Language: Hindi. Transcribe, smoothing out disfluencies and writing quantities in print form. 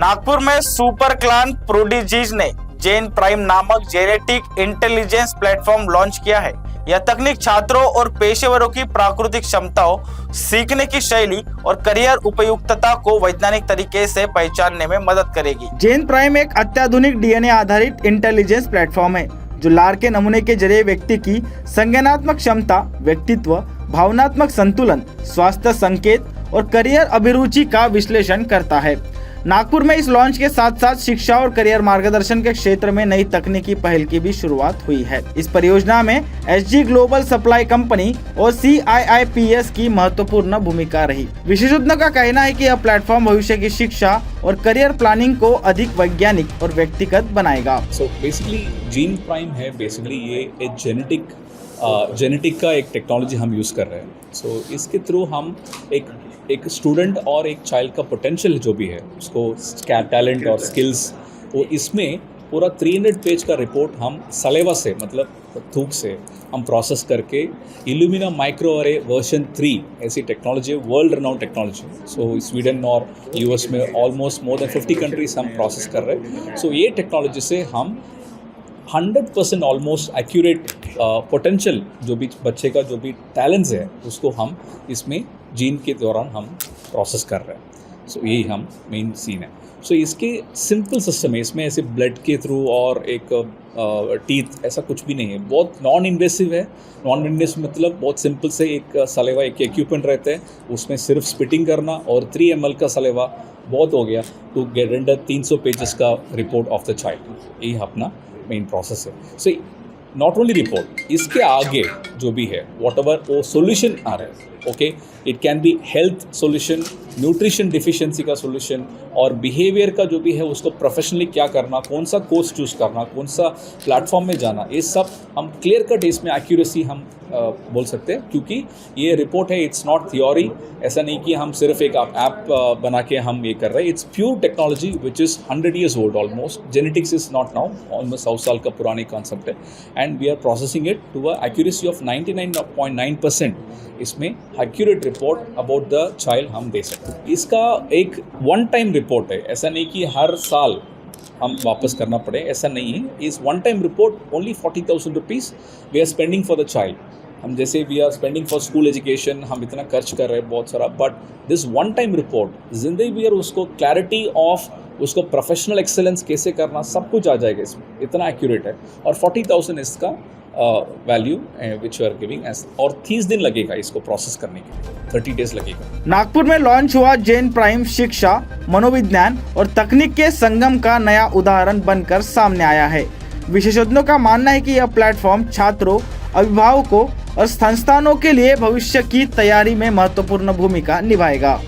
नागपुर में सुपर क्लान प्रोडिजीज ने जेन प्राइम नामक जेनेटिक इंटेलिजेंस प्लेटफॉर्म लॉन्च किया है। यह तकनीक छात्रों और पेशेवरों की प्राकृतिक क्षमताओं, सीखने की शैली और करियर उपयुक्तता को वैज्ञानिक तरीके से पहचानने में मदद करेगी। जेन प्राइम एक अत्याधुनिक डीएनए आधारित इंटेलिजेंस प्लेटफॉर्म है जो लार के नमूने के जरिए व्यक्ति की संज्ञानात्मक क्षमता, व्यक्तित्व, भावनात्मक संतुलन, स्वास्थ्य संकेत और करियर अभिरुचि का विश्लेषण करता है। नागपुर में इस लॉन्च के साथ साथ शिक्षा और करियर मार्गदर्शन के क्षेत्र में नई तकनीकी पहल की भी शुरुआत हुई है। इस परियोजना में एसजी ग्लोबल सप्लाई कंपनी और CIIPS की महत्वपूर्ण भूमिका रही। विशेषज्ञों का कहना है कि यह प्लेटफॉर्म भविष्य की शिक्षा और करियर प्लानिंग को अधिक वैज्ञानिक और व्यक्तिगत बनाएगा। सो बेसिकली जीन प्राइम है, बेसिकली ये एक जेनेटिक का एक टेक्नोलॉजी हम यूज़ कर रहे हैं। सो इसके थ्रू हम एक स्टूडेंट और एक चाइल्ड का पोटेंशियल जो भी है उसको टैलेंट और स्किल्स, वो इसमें पूरा 300 पेज का रिपोर्ट हम सलेवा से, मतलब थूक से हम प्रोसेस करके इल्यूमिना माइक्रो अरे वर्जन 3 ऐसी टेक्नोलॉजी, वर्ल्ड रनाउंड टेक्नोलॉजी। सो स्वीडन और US में ऑलमोस्ट मोर देन 50 कंट्रीज हम प्रोसेस कर रहे हैं। सो ये टेक्नोलॉजी से हम 100% ऑलमोस्ट एक्यूरेट पोटेंशियल जो भी बच्चे का जो भी टैलेंट्स है उसको हम इसमें जीन के दौरान हम प्रोसेस कर रहे हैं। सो यही हम मेन सीन है। सो इसके सिंपल सिस्टम है, इसमें ऐसे ब्लड के थ्रू और एक टीथ ऐसा कुछ भी नहीं है, बहुत नॉन इन्वेसिव है। नॉन इन्वेसिव मतलब बहुत सिंपल से एक सलेवा, एक इक्विपमेंट रहता है, उसमें सिर्फ स्पिटिंग करना और 3 ml का सलेवा बहुत हो गया टू गेट रेंडर 300 पेजेस का रिपोर्ट ऑफ द चाइल्ड। यही अपना मेन प्रोसेस है। सो नॉट ओनली रिपोर्ट, इसके आगे जो भी है वॉट एवर वो सोल्यूशन आ रहा है, okay, it can be health solution, nutrition deficiency का सोल्यूशन और बिहेवियर का जो भी है उसको प्रोफेशनली क्या करना, कौन सा कोर्स चूज़ करना, कौन सा प्लेटफॉर्म में जाना, ये सब हम क्लियर कट इसमें एक्यूरेसी हम बोल सकते हैं। क्योंकि ये रिपोर्ट है, इट्स नॉट थियोरी। ऐसा नहीं कि हम सिर्फ एक ऐप बना के हम ये कर रहे हैं। It's pure technology which is 100 years old almost. Genetics is not now, almost 100 साल का पुरानी कॉन्सेप्ट है and we are processing it to a accuracy of 99.9%। इसमें accurate report about the child हम दे सकते हैं। इसका एक वन टाइम रिपोर्ट है, ऐसा नहीं कि हर साल हम वापस करना पड़े, ऐसा नहीं है। इस one time report only 40,000 rupees we are spending for the child. हम जैसे we are spending for school education, हम इतना खर्च कर रहे हैं बहुत सारा, but this one time report जिंदगी भर उसको क्लैरिटी ऑफ उसको प्रोफेशनल एक्सेलेंस कैसे करना सब कुछ आ जाएगा इसमें, इतना एक्यूरेट है। और 40,000 इसका value which you are giving as, और 30 दिन लगेगा इसको प्रोसेस करने के लिए, 30 डेज लगेगा। नागपुर में लॉन्च हुआ जेन प्राइम शिक्षा, मनोविज्ञान और तकनीक के संगम का नया उदाहरण बनकर सामने आया है। विशेषज्ञों का मानना है कि यह प्लेटफॉर्म छात्रों, अभिभावकों और संस्थानों के लिए भविष्य की तैयारी में महत्वपूर्ण भूमिका निभाएगा।